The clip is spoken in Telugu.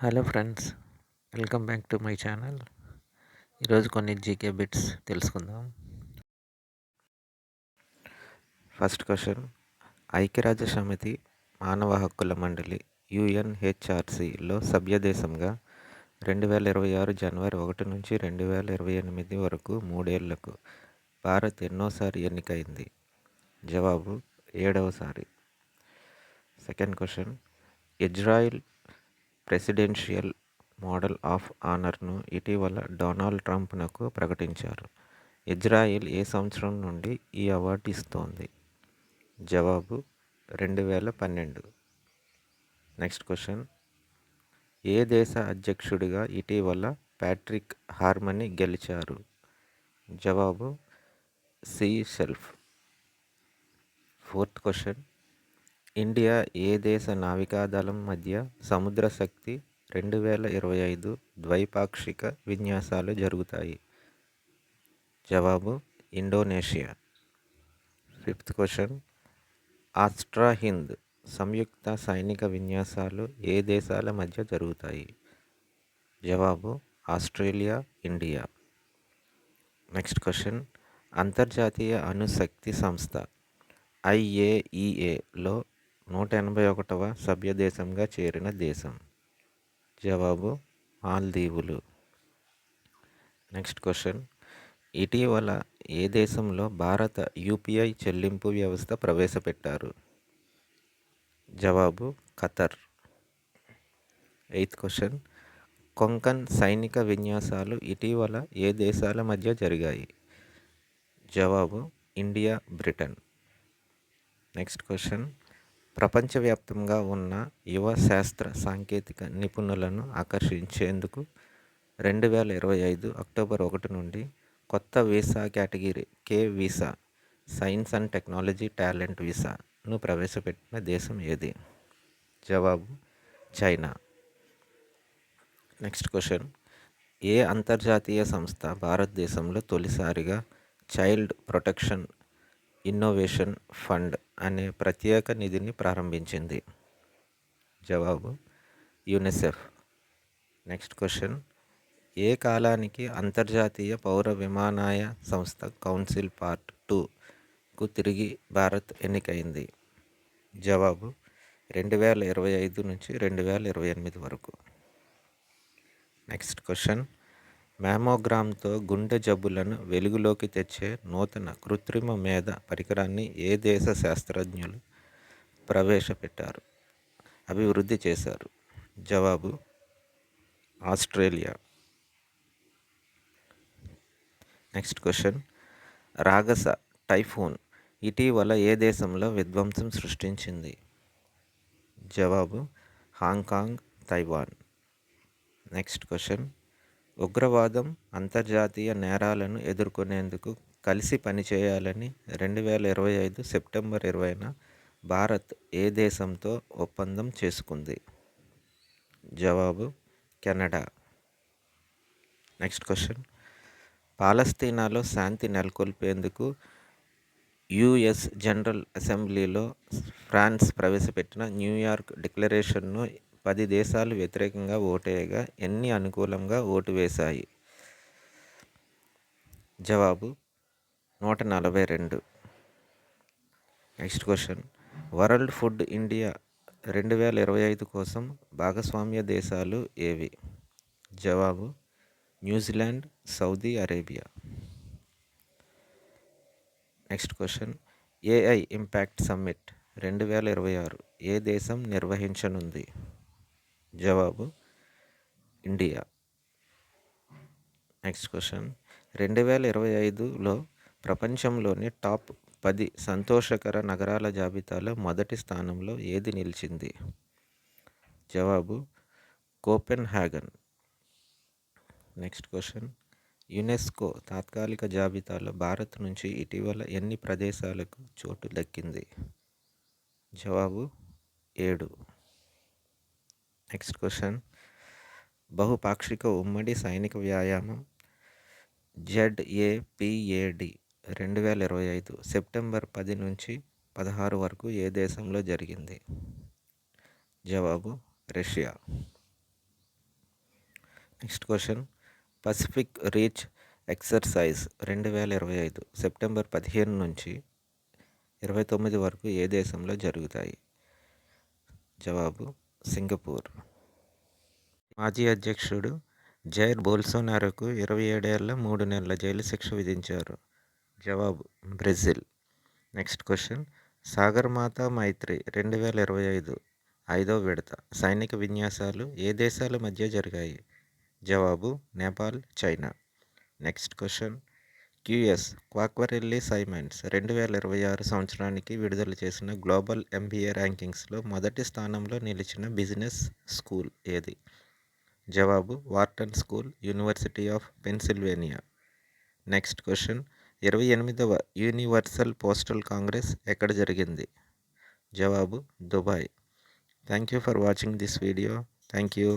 Hello friends, welcome back to my channel. ఈరోజు కొన్ని జీకే బిట్స్ తెలుసుకుందాం. ఫస్ట్ క్వశ్చన్, ఐక్యరాజ్య సమితి మానవ హక్కుల మండలి యుఎన్హెచ్ఆర్సిలో సభ్యదేశంగా 2026 జనవరి 1 నుంచి 2028 వరకు 3 ఏళ్లకు భారత్ ఎన్నోసారి ఎన్నికైంది? జవాబు 7వసారి. Second question, Israel presidential medal of ఆనర్ను ఇటీవల డొనాల్డ్ ట్రంప్నకు ప్రకటించారు. ఇజ్రాయిల్ ఏ సంవత్సరం నుండి ఈ అవార్డు ఇస్తోంది? జవాబు 2012. నెక్స్ట్ క్వశ్చన్, ఏ దేశ అధ్యక్షుడిగా ఇటీవల ప్యాట్రిక్ హార్మనీ గెలిచారు? జవాబు సీషెల్స్. ఫోర్త్ క్వశ్చన్, ఇండియా ఏ దేశ నావికాదళం మధ్య సముద్ర శక్తి 2025 ద్వైపాక్షిక విన్యాసాలు జరుగుతాయి? జవాబు ఇండోనేషియా. ఫిఫ్త్ క్వశ్చన్, ఆస్ట్రా హింద్ సంయుక్త సైనిక విన్యాసాలు ఏ దేశాల మధ్య జరుగుతాయి? జవాబు ఆస్ట్రేలియా, ఇండియా. నెక్స్ట్ క్వశ్చన్, అంతర్జాతీయ అణుశక్తి సంస్థ IAEAలో 181వ సభ్యదేశంగా చేరిన దేశం? జవాబు మాల్దీవులు. నెక్స్ట్ క్వశ్చన్, ఇటీవల ఏ దేశంలో భారత UPI చెల్లింపు వ్యవస్థ ప్రవేశపెట్టారు? జవాబు ఖతర్. ఎయిత్ క్వశ్చన్, కొంకన్ సైనిక విన్యాసాలు ఇటీవల ఏ దేశాల మధ్య జరిగాయి? జవాబు ఇండియా, బ్రిటన్. నెక్స్ట్ క్వశ్చన్, ప్రపంచవ్యాప్తంగా ఉన్న యువ శాస్త్ర సాంకేతిక నిపుణులను ఆకర్షించేందుకు 2025 అక్టోబర్ 1 నుండి కొత్త visa category K visa, science and technology talent వీసాను ప్రవేశపెట్టిన దేశం ఏది? జవాబు చైనా. నెక్స్ట్ క్వశ్చన్, ఏ అంతర్జాతీయ సంస్థ భారతదేశంలో తొలిసారిగా చైల్డ్ ప్రొటెక్షన్ ఇన్నోవేషన్ ఫండ్ అనే ప్రత్యేక నిధిని ప్రారంభించింది? జవాబు యునిసెఫ్. నెక్స్ట్ క్వశ్చన్, ఏ కాలానికి అంతర్జాతీయ పౌర విమానయాన సంస్థ కౌన్సిల్ పార్ట్ 2కు తిరిగి భారత్ ఎన్నికైంది? జవాబు 2025 నుంచి 2028 వరకు. నెక్స్ట్ క్వశ్చన్, మ్యామోగ్రామ్తో గుండె జబ్బులను వెలుగులోకి తెచ్చే నూతన కృత్రిమ మేధ పరికరాన్ని ఏ దేశ శాస్త్రజ్ఞులు ప్రవేశపెట్టారు, అభివృద్ధి చేశారు? జవాబు ఆస్ట్రేలియా. నెక్స్ట్ క్వశ్చన్, రాగస టైఫూన్ ఇటీవల ఏ దేశంలో విధ్వంసం సృష్టించింది? జవాబు హాంకాంగ్, తైవాన్. నెక్స్ట్ క్వశ్చన్, ఉగ్రవాదం, అంతర్జాతీయ నేరాలను ఎదుర్కొనేందుకు కలిసి పనిచేయాలని 2025 సెప్టెంబర్ 20న భారత్ ఏ దేశంతో ఒప్పందం చేసుకుంది? జవాబు కెనడా. నెక్స్ట్ క్వశ్చన్, పాలస్తీనాలో శాంతి నెలకొల్పేందుకు US జనరల్ అసెంబ్లీలో ఫ్రాన్స్ ప్రవేశపెట్టిన న్యూయార్క్ డిక్లరేషన్ను 10 దేశాలు వ్యతిరేకంగా ఓటేయగా ఎన్ని అనుకూలంగా ఓటు వేశాయి? జవాబు 142. Next question, world food India 2025 కోసం భాగస్వామ్య దేశాలు ఏవి? జవాబు New Zealand, Saudi Arabia. Next question, AI impact summit 2026 ఏ దేశం నిర్వహించనుంది? జవాబు ఇండియా. నెక్స్ట్ క్వశ్చన్, 2025లో ప్రపంచంలోని టాప్ 10 సంతోషకర నగరాల జాబితాలో మొదటి స్థానంలో ఏది నిలిచింది? జవాబు కోపెన్హాగన్. నెక్స్ట్ క్వశ్చన్, యునెస్కో తాత్కాలిక జాబితాలో భారత్ నుంచి ఇటీవల ఎన్ని ప్రదేశాలకు చోటు దక్కింది? జవాబు 7. నెక్స్ట్ క్వశ్చన్, బహుపాక్షిక ఉమ్మడి సైనిక వ్యాయామం ZAPAD 2025 సెప్టెంబర్ 10 నుంచి 16 వరకు ఏ దేశంలో జరిగింది? జవాబు Russia. Next question, Pacific reach exercise 2025 September 15 నుంచి 29 వరకు ఏ దేశంలో జరుగుతాయి? జవాబు సింగపూర్. మాజీ అధ్యక్షుడు జైర్ బోల్సోనారోకు 27 ఏళ్ల 3 నెలల జైలు శిక్ష విధించారు. జవాబు బ్రెజిల్. నెక్స్ట్ క్వశ్చన్, సాగర్మాతా మైత్రి 2025 5వ విడత సైనిక విన్యాసాలు ఏ దేశాల మధ్య జరిగాయి? జవాబు Nepal, China. Next question, Quacquarelli Symonds 2026 సంవత్సరానికి విడుదల చేసిన గ్లోబల్ ఎంబీఏ ర్యాంకింగ్స్లో మొదటి స్థానంలో నిలిచిన బిజినెస్ స్కూల్ ఏది? జవాబు Wharton school, university of Pennsylvania. Next question, 28వ యూనివర్సల్ పోస్టల్ కాంగ్రెస్ ఎక్కడ జరిగింది? జవాబు Dubai. Thank you for watching this video. Thank you.